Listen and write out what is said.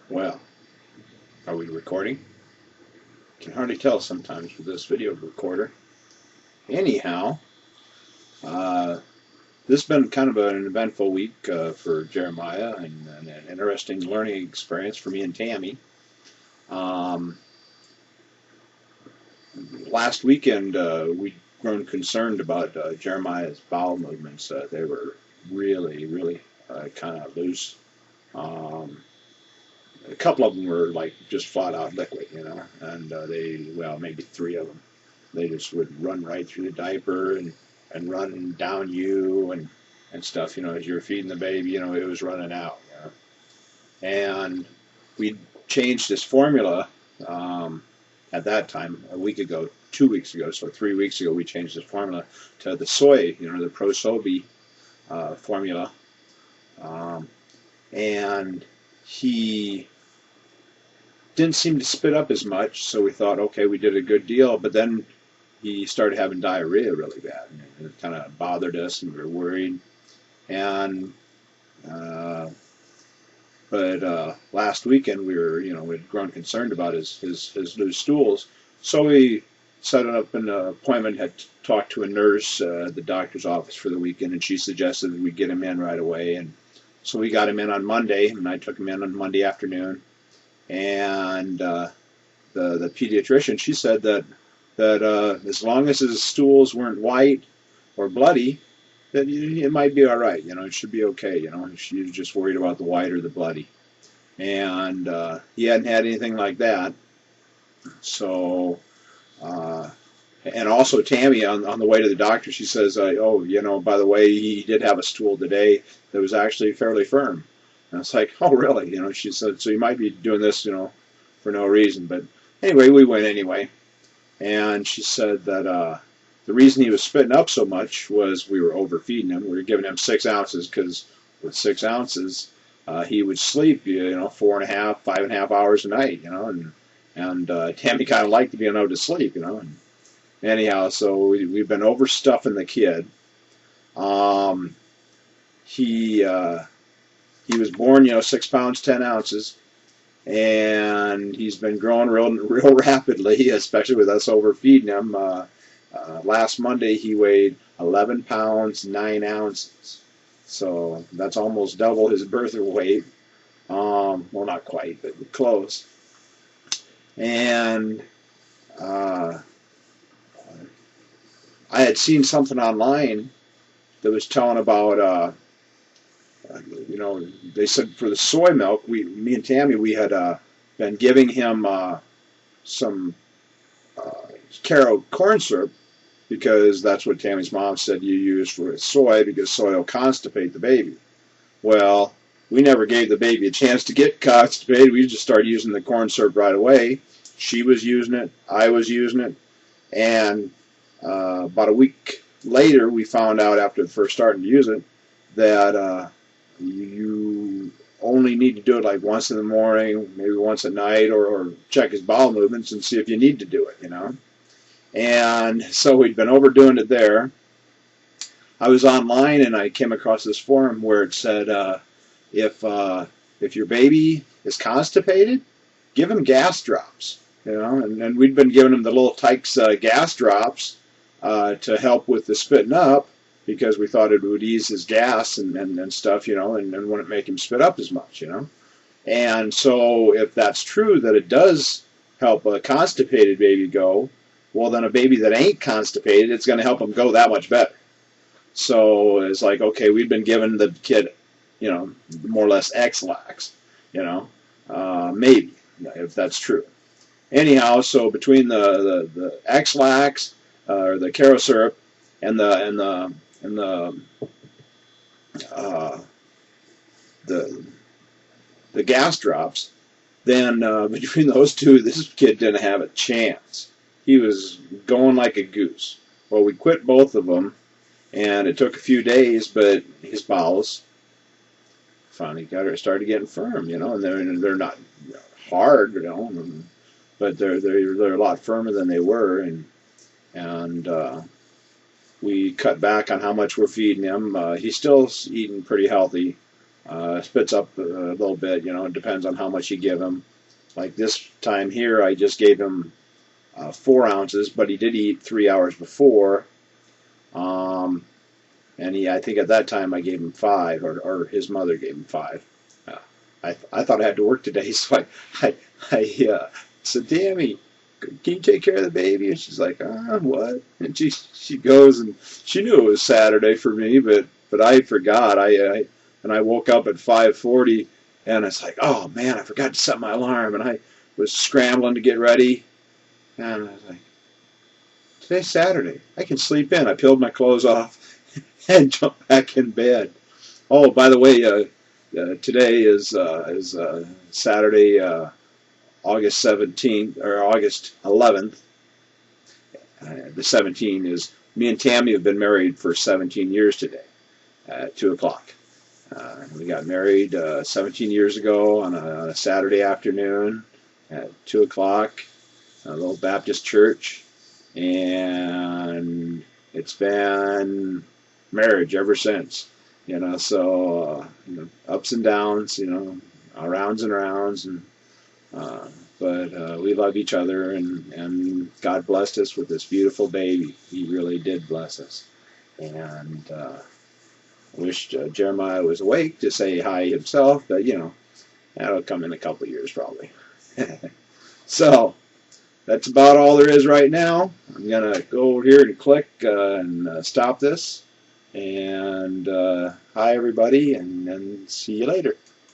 Well, are we recording? Can hardly tell sometimes with this video recorder. Anyhow, uh, this has been kind of an eventful week for Jeremiah and an interesting learning experience for me and Tammy. Um, Last weekend, we'd grown concerned about Jeremiah's bowel movements. They were really kind of loose. Um, a couple of them were like just flat out liquid, and well, maybe three of them. They just would run right through the diaper and run down you and stuff, as you were feeding the baby, it was running out. And we changed this formula at that time, a week ago, 2 weeks ago, so 3 weeks ago, we changed this formula to the soy, the Pro-Sobi formula. And he didn't seem to spit up as much, so we thought, okay, we did a good deal. But then he started having diarrhea really bad, and it kind of bothered us, and we were worried. And but last weekend we'd grown concerned about his loose stools, so we set up an appointment. Had talked to a nurse at the doctor's office for the weekend, and she suggested that we get him in right away. And so we got him in on Monday, and I took him in on Monday afternoon. And the pediatrician, she said that as long as his stools weren't white or bloody, that it might be all right. It should be okay. She was just worried about the white or the bloody, and he hadn't had anything like that. So, and also Tammy on the way to the doctor, she says, "Oh, by the way, he did have a stool today that was actually fairly firm." And it's like, "Oh, really?" She said, "So you might be doing this, for no reason." But anyway, we went anyway. And she said that the reason he was spitting up so much was we were overfeeding him. We were giving him 6 ounces because with 6 ounces, he would sleep, 4.5, 5.5 hours a night, and Tammy kind of liked to be able to sleep, And anyhow, so we've been overstuffing the kid. He was born, 6 pounds 10 ounces. And he's been growing real rapidly, especially with us overfeeding him. Last Monday he weighed 11 pounds 9 ounces, so that's almost double his birth weight. Well, not quite, but close. And I had seen something online that was telling about they said for the soy milk, me and Tammy, we had been giving him some Caro corn syrup because that's what Tammy's mom said you use for soy because soy will constipate the baby. Well, we never gave the baby a chance to get constipated. We just started using the corn syrup right away. She was using it. I was using it. And about a week later, we found out after first starting to use it that you only need to do it like once in the morning, maybe once at night, or check his bowel movements and see if you need to do it, And so we'd been overdoing it there. I was online and I came across this forum where it said if your baby is constipated, give him gas drops, and we'd been giving him the little Tykes gas drops to help with the spitting up, because we thought it would ease his gas and stuff, and wouldn't make him spit up as much, And so if that's true, that it does help a constipated baby go, well, then a baby that ain't constipated, it's going to help him go that much better. So it's like, okay, we've been giving the kid, more or less X-Lax, maybe, if that's true. Anyhow, so between the X-Lax, or the Caro syrup, and the gas drops, then between those two, this kid didn't have a chance. He was going like a goose. Well, we quit both of them, and it took a few days, but his bowels finally started getting firm, and they're not hard, but they're a lot firmer than they were, and we cut back on how much we're feeding him. He's still eating pretty healthy, Spits up a little bit. You know, it depends on how much you give him. Like this time here, I just gave him 4 ounces, but he did eat 3 hours before. Um, and I think at that time I gave him 5, or his mother gave him 5. Uh, I thought I had to work today, so I said, Tammy, can you take care of the baby? And she's like, what? And she goes, and she knew it was Saturday for me, but I forgot. I woke up at 5:40, and it's like, oh man, I forgot to set my alarm, and I was scrambling to get ready, and I was like, today's Saturday. I can sleep in. I peeled my clothes off and jumped back in bed. Oh, by the way, today is Saturday, August 17th or August 11th. The 17 is, me and Tammy have been married for 17 years today at 2 o'clock. We got married 17 years ago on a Saturday afternoon at 2 o'clock, a little Baptist church, and it's been marriage ever since. You know, so ups and downs, rounds and rounds, and but we love each other, and God blessed us with this beautiful baby. He really did bless us, and I wish Jeremiah was awake to say hi himself, but that'll come in a couple of years probably. So that's about all there is right now. I'm gonna go over here and click and stop this. And hi everybody, and see you later.